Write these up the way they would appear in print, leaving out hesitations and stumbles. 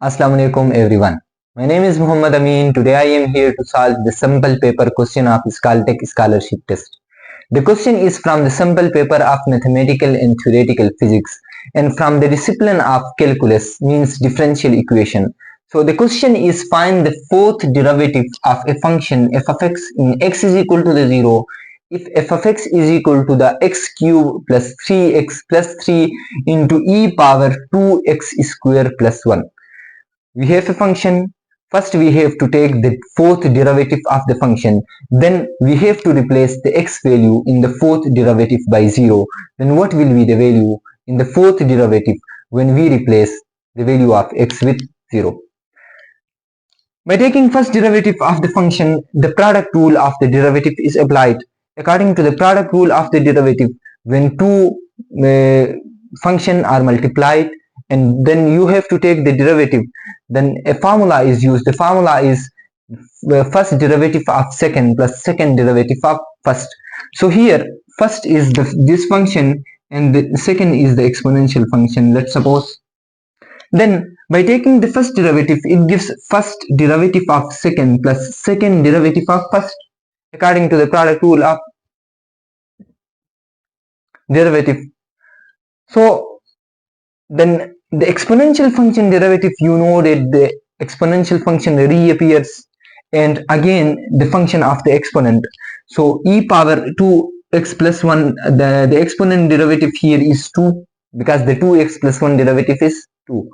Assalamualaikum everyone. My name is Muhammad Amin. Today I am here to solve the sample paper question of Skoltech scholarship test. The question is from the sample paper of mathematical and theoretical physics and from the discipline of calculus, means differential equation. So the question is, find the fourth derivative of a function f of x in x is equal to the 0 if f of x is equal to the x cube plus 3x plus 3 into e power 2x square plus 1. We have a function. First we have to take the fourth derivative of the function, then we have to replace the x value in the fourth derivative by 0. Then what will be the value in the fourth derivative when we replace the value of x with 0? By taking first derivative of the function, the product rule of the derivative is applied. According to the product rule of the derivative, when two functions are multiplied and then you have to take the derivative, then a formula is used. The formula is first derivative of second plus second derivative of first. So here first is this function and the second is the exponential function, let's suppose. Then by taking the first derivative, it gives first derivative of second plus second derivative of first according to the product rule of derivative. So then the exponential function derivative, you know that the exponential function reappears and again the function of the exponent. So e power 2x plus 1, the exponent derivative here is 2 because the 2x plus 1 derivative is 2.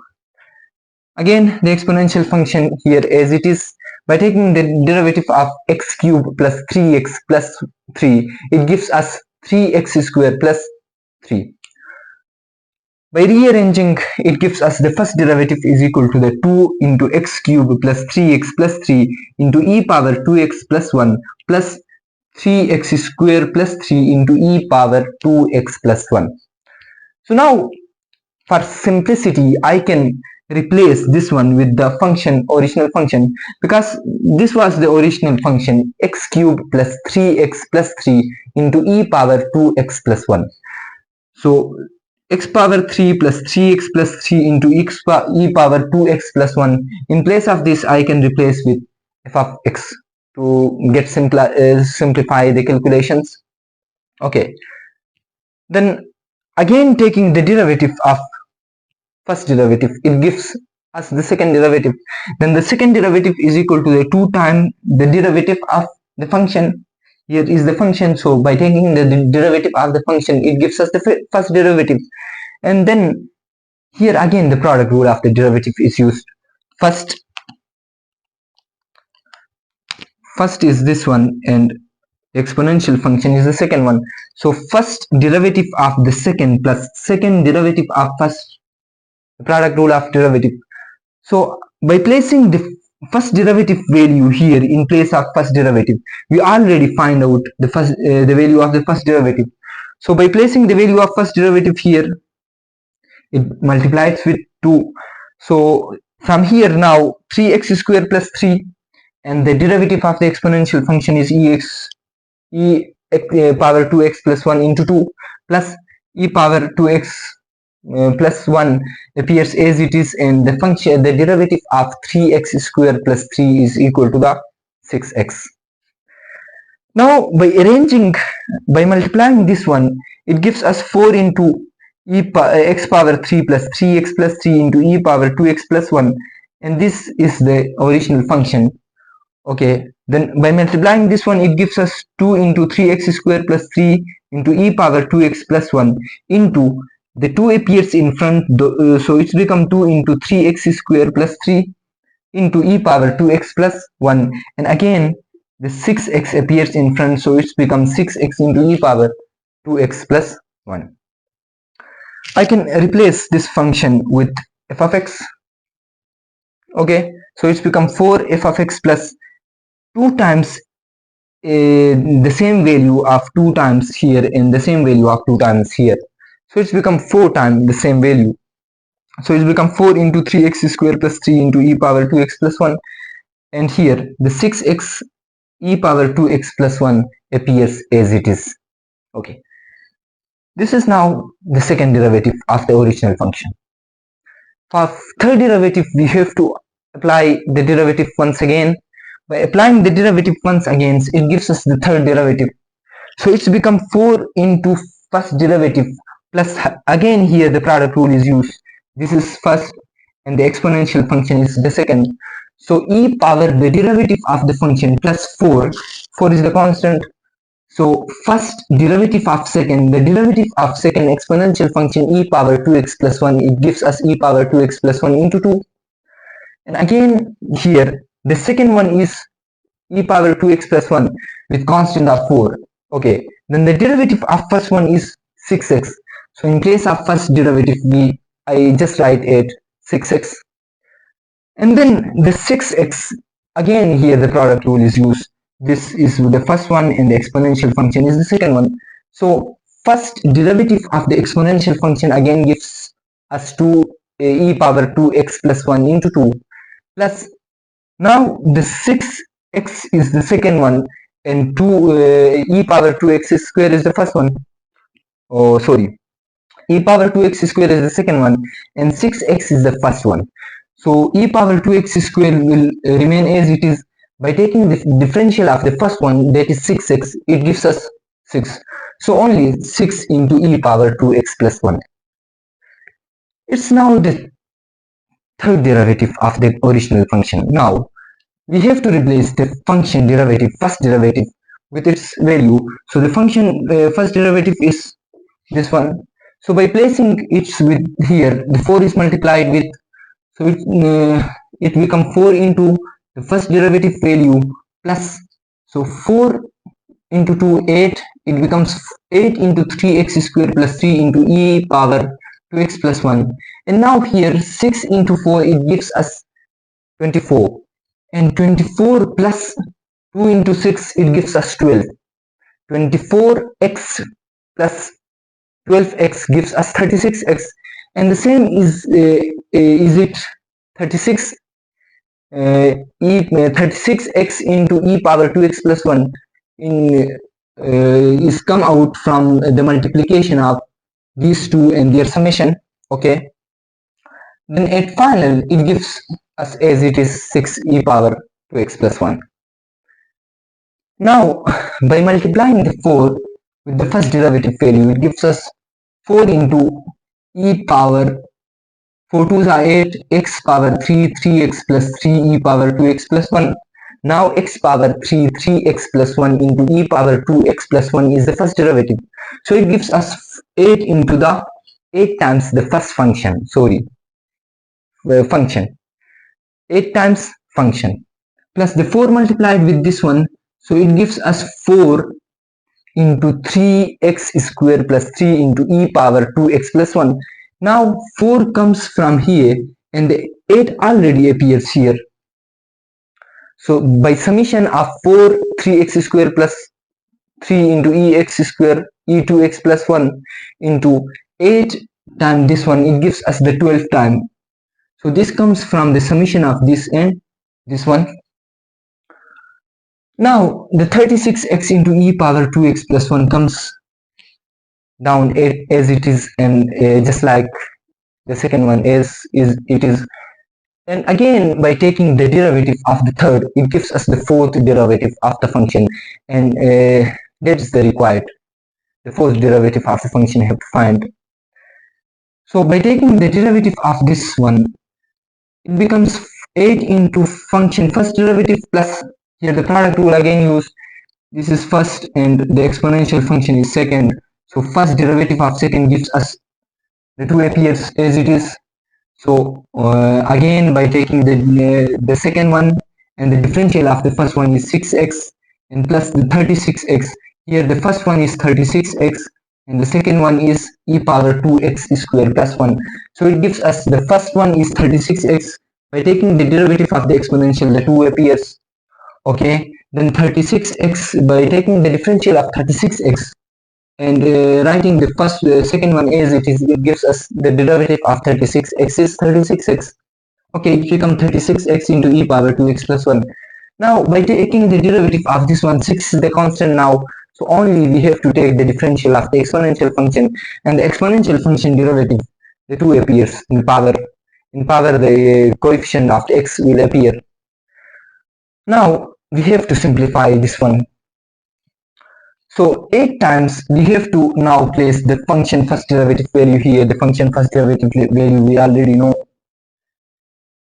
Again the exponential function here as it is. By taking the derivative of x cube plus 3x plus 3, it gives us 3x square plus 3. By rearranging, it gives us the first derivative is equal to the 2 into x cube plus 3x plus 3 into e power 2x plus 1 plus 3x square plus 3 into e power 2x plus 1. So now for simplicity, I can replace this one with the original function, because this was the original function x cube plus 3x plus 3 into e power 2x plus 1. So x power 3 plus 3x plus 3 into e power 2x plus 1. In place of this, I can replace with f of x to get simplify the calculations. Okay. Then again taking the derivative of first derivative, it gives us the second derivative. Then the second derivative is equal to the 2 times the derivative of the function. Here is the function, so by taking the derivative of the function, it gives us the first derivative. And then here again the product rule of the derivative is used. First is this one and the exponential function is the second one. So first derivative of the second plus second derivative of first, the product rule of derivative. So by placing the first derivative value here in place of first derivative, we already find out the value of the first derivative. So by placing the value of first derivative here, it multiplies with 2. So from here now 3x square plus 3 and the derivative of the exponential function is e power 2x plus 1 into 2 plus e power 2x plus 1 appears as it is, and the function, the derivative of 3x square plus 3 is equal to the 6x. Now by multiplying this one, it gives us 4 into x power 3 plus 3x plus 3 into e power 2x plus 1, and this is the original function. Okay, then by multiplying this one, it gives us 2 into 3x square plus 3 into e power 2x plus 1 into the 2 appears in front, so it's become 2 into 3x square plus 3 into e power 2x plus 1, and again the 6x appears in front, so it's become 6x into e power 2x plus 1. I can replace this function with f of x. Okay, so it's become 4 f of x plus 2 times the same value of 2 times here and the same value of 2 times here. So it's become 4 times the same value. So it's become 4 into 3x square plus 3 into e power 2x plus 1. And here the 6x e power 2x plus 1 appears as it is. Okay. This is now the second derivative of the original function. For third derivative, we have to apply the derivative once again. By applying the derivative once again, it gives us the third derivative. So it's become 4 into first derivative plus again here the product rule is used. This is first and the exponential function is the second. So e power the derivative of the function plus 4 is the constant. So first derivative of second, the derivative of second exponential function e power 2x plus 1, it gives us e power 2x plus 1 into 2. And again here the second one is e power 2x plus 1 with constant of 4. Okay, then the derivative of first one is 6x. So in place of first derivative, I just write it 6x. And then the 6x, again here the product rule is used. This is the first one and the exponential function is the second one. So first derivative of the exponential function again gives us 2 e power 2x plus 1 into 2 plus now the 6x is the second one and 2 e power 2x square is the first one. Oh sorry, e power 2x square is the second one and 6x is the first one. So e power 2x square will remain as it is. By taking the differential of the first one, that is 6x, it gives us 6. So only 6 into e power 2x plus 1. It's now the third derivative of the original function. Now we have to replace the function derivative, first derivative, with its value. So the function first derivative is this one. So by placing it with here, the 4 is multiplied with, so it becomes 4 into the first derivative value plus, so 4 into 2, 8, it becomes 8 into 3x square plus 3 into e power 2x plus 1. And now here 6 into 4, it gives us 24. And 24 plus 2 into 6, it gives us 12. 24x plus 12x gives us 36x. And the same is it 36 36x into e power 2x plus 1 is come out from the multiplication of these two and their summation. Okay, then at final it gives us as it is 6 e power 2x plus 1. Now by multiplying the 4 with the first derivative value, it gives us 4 into e power 4 2s are 8, x power 3, 3x plus 3 e power 2x plus 1. Now x power 3, 3x plus 1 into e power 2x plus 1 is the first derivative. So it gives us 8 into the 8 times the first function, function. 8 times function plus the 4 multiplied with this one. So it gives us 4 into 3x square plus 3 into e power 2x plus 1. Now 4 comes from here and the 8 already appears here. So by summation of 4 3x square plus 3 into ex square e2x plus 1 into 8 times this one, it gives us the 12 time. So this comes from the summation of this and this one. Now the 36x into e power 2x plus 1 comes down as it is, and just like the second one as it is. And again by taking the derivative of the third, it gives us the fourth derivative of the function, and that is the required, the fourth derivative of the function I have to find. So by taking the derivative of this one, it becomes 8 into function first derivative plus, here the product rule again used, this is first and the exponential function is second. So first derivative of second gives us the 2 appears as it is. So again by taking the second one and the differential of the first one is 6x and plus the 36x. Here the first one is 36x and the second one is e power 2x square plus 1. So it gives us the first one is 36x. By taking the derivative of the exponential, the 2 appears. Okay, then 36x, by taking the differential of 36x and writing the second one as it is, it gives us the derivative of 36x is 36x. Okay, it becomes 36x into e power 2x plus 1. Now by taking the derivative of this one, 6 is the constant now, so only we have to take the differential of the exponential function, and the exponential function derivative, the 2 appears in power in power the coefficient of x will appear. Now we have to simplify this one. So 8 times we have to now place the function first derivative value here. The function first derivative value we already know.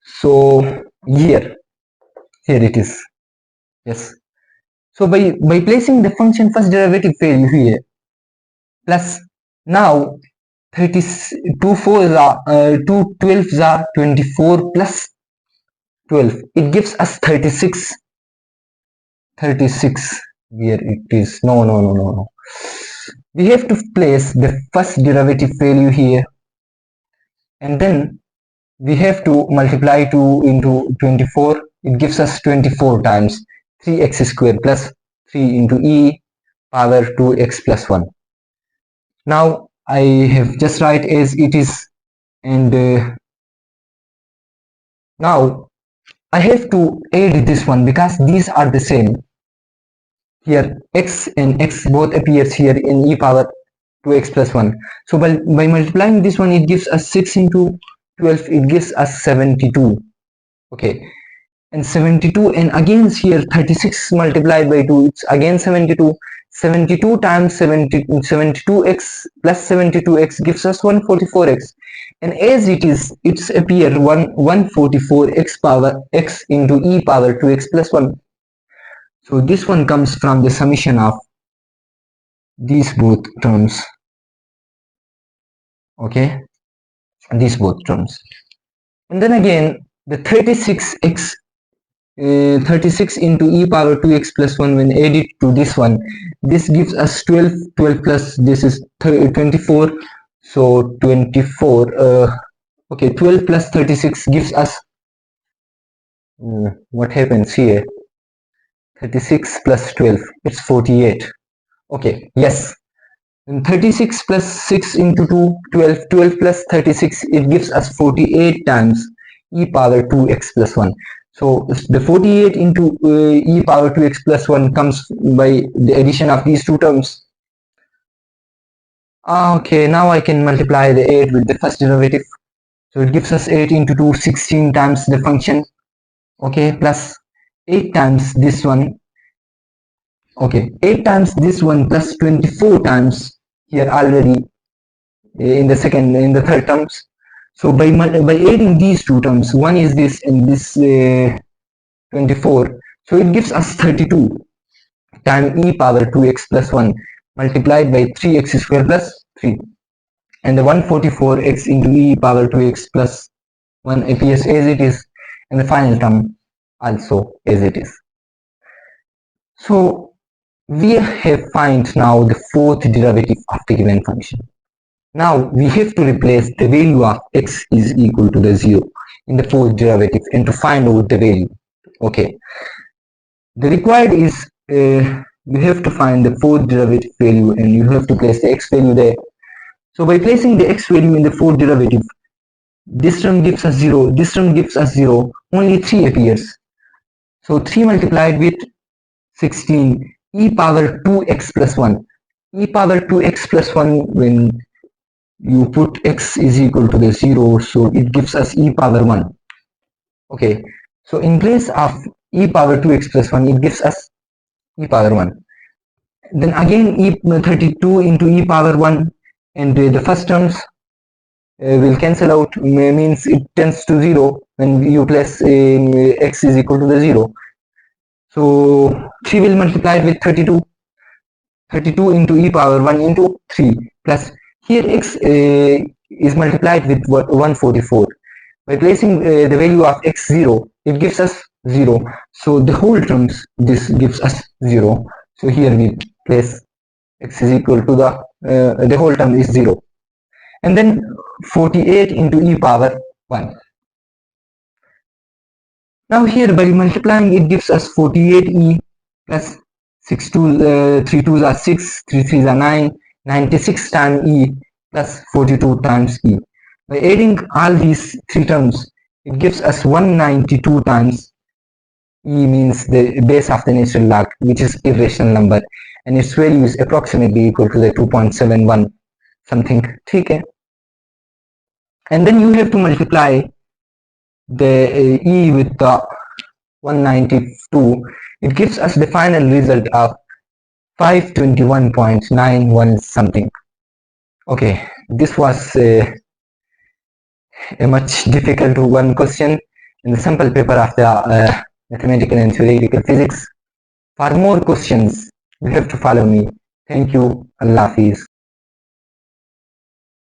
So here it is. Yes. So by placing the function first derivative value here, plus now 32 4s are 2 12s are 24 plus 12. It gives us 36. 36. Here it is. No. We have to place the first derivative value here, and then we have to multiply 2 into 24. It gives us 24 times 3x squared plus 3 into e power 2x plus 1. Now I have just write as it is, and now I have to add this one because these are the same. Here x and x both appears here in e power 2x plus 1. So by multiplying this one, it gives us 6 into 12, it gives us 72. Okay, and 72, and again here 36 multiplied by 2, it's again 72. 72 times 72x plus 72x gives us 144x, and as it is, it's appear 144x power x into e power 2x plus 1. So this one comes from the summation of these both terms. Okay, these both terms, and then again the 36x 36 into e power 2x plus 1, when added to this one, this gives us 12 plus this is 24. So 24 okay, 12 plus 36 gives us what happens here, 36 plus 12, it's 48. Okay, yes, and 36 plus 6 into 2, 12 plus 36, it gives us 48 times e power 2x plus 1. So the 48 into e power 2x plus 1 comes by the addition of these two terms. Okay, now I can multiply the 8 with the first derivative. So it gives us 8 into 2, 16 times the function. Okay, plus 8 times this one. Okay, 8 times this one plus 24 times here already in the third terms. So by adding these two terms, one is this and this 24, so it gives us 32 times e power 2x plus 1 multiplied by 3x squared plus 3, and the 144x into e power 2x plus 1 appears as it is, and the final term also as it is. So we have find now the fourth derivative of the given function. Now we have to replace the value of x is equal to the 0 in the fourth derivative and to find out the value. Okay, the required is you have to find the fourth derivative value and you have to place the x value there. So by placing the x value in the fourth derivative, this term gives us 0, this term gives us 0, only 3 appears. So 3 multiplied with 16 e power 2x plus 1. E power 2x plus 1, when you put x is equal to the 0, so it gives us e power 1. Okay, so in place of e power 2x plus 1, it gives us e power 1. Then again 32 into e power 1, and the first terms will cancel out, means it tends to 0 when you place x is equal to the 0. So 3 will multiply with 32. 32 into e power 1 into 3 plus here x is multiplied with 144. By placing the value of x 0, it gives us 0. So the whole terms, this gives us 0. So here we place x is equal to the whole term is 0. And then 48 into e power 1. Now here by multiplying, it gives us 48e plus 3 2s are 6, 3 3s are 9, 96 times e plus 42 times e. By adding all these three terms, it gives us 192 times e, means the base of the natural log, which is irrational number, and its value is approximately equal to the 2.71 something. Okay. And then you have to multiply the E with the 192, it gives us the final result of 521.91 something. Okay, this was a much difficult one question in the sample paper of the mathematical and theoretical physics. For more questions, you have to follow me. Thank you. Allah Hafiz.